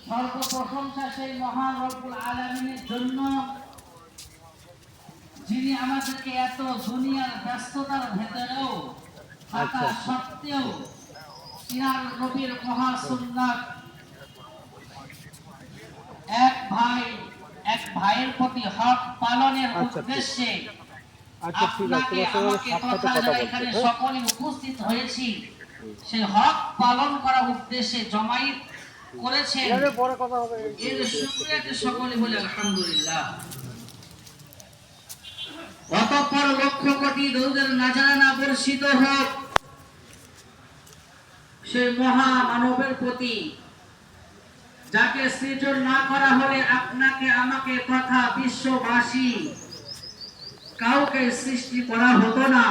সর্বপ্রশংসা সেই মহান রব্বুল আলামিনের জন্য, যিনি আমাদেরকে এত দুনিয়ার ব্যস্ততার ভেতরেও থাকা সত্ত্বেও তিনার নবীর মহাসুন্নাত এক ভাইয়ের প্রতি হক পালনের উদ্দেশ্যে আপনাকে আমাকে তথা যারা এখানে সকলে উপস্থিত হয়েছি সেই হক পালন করার উদ্দেশ্যে জমায়েত করেছেন, এর শুকরিয়াতে সকলে বলে আলহামদুলিল্লাহ। অতঃপর লক্ষ কোটি দরুদের নাজারানা বর্ষিত হোক সেই মহা মানবের প্রতি, যাকে সৃজন না করা হলে আপনাকে আমাকে তথা বিশ্ববাসী কাউকে সৃষ্টি করা হতো না।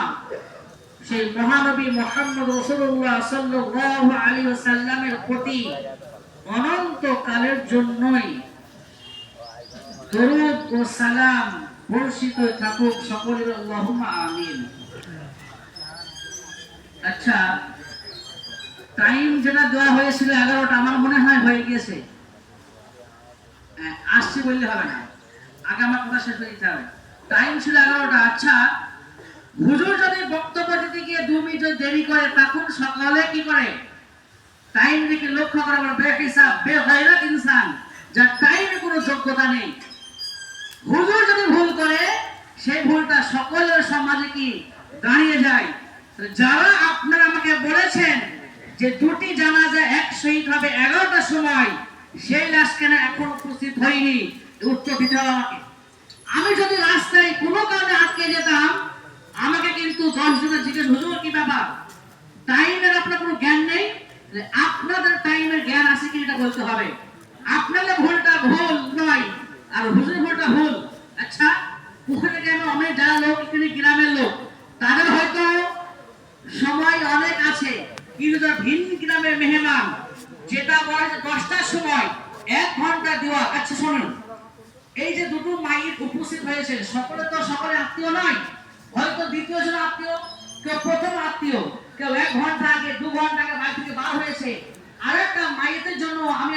সেই মহানবী মুহাম্মদ রাসূলুল্লাহ সাল্লাল্লাহু আলাইহি ওয়াসাল্লামের প্রতি অনন্ত কালের জন্যই দরুদ ও সালাম বর্ষিত থাকুক, সকলের আল্লাহুম্মা আমিন। আচ্ছা, টাইম যেটা দেওয়া হয়েছিল 11টা, আমার মনে হয় হয়ে গেছে। আসছি বললে হবে না, আগে আমার কথা শেষ করে দিতে হবে। টাইম ছিল 11টা। আচ্ছা, হুজুর যদি বক্তব্য দিতে গিয়ে 2 মিনিট দেরি করে, তখন সকালে কি করে? টাইম দিকে লক্ষ্য করা বড় বেহিসাব বেগায়রাত ইনসান, যার টাইমে কোনো যোগ্যতা নেই। হুজুর যদি ভুল করে, সেই ভুলটা সকলের সমাজে কি দাঁড়িয়ে যায়। যারা আপনারা আমাকে বলেছেন যে 2টি জানাজা এক শহীদ হবে 11টার সময়, সেই লাশ কেন এখন উপস্থিত হয়নি? উত্তর দিতে হবে আমাকে। আমি যদি রাস্তায় কোনো কারণে আটকে যেতাম, আমাকে কিন্তু 10 জনের জিজ্ঞেস, হুজুর কি ব্যাপার, টাইমের আপনার কোনো জ্ঞান নেই? আপনাদের টাইমের জ্ঞান আছে কি এটা বলতে হবে। আপনাদের ভুলটা ভুল নয়, আর হুজুরের ভুলটা ভুল। আচ্ছা, ওখানে কেন অনেক যারা লোক এখানে গ্রামের লোক, তাদের হয়তো সময় অনেক আছে, কিন্তু যারা ভিন্ন গ্রামের মেহমান, যেটা বলে 10টার সময় 1 ঘন্টা দেওয়া। আচ্ছা শুনুন, এই যে দুটো মাইক উপস্থিত হয়েছে, সকলে তো সকলে আত্মীয় নয়। হয়তো দ্বিতীয় জন আত্মীয়, কেউ প্রথম আত্মীয়, কেউ 1 ঘন্টা আগে 2 ঘন্টা আগে বাড়ি থেকে বার হয়েছে। আরেকটা মাইকের জন্য আমি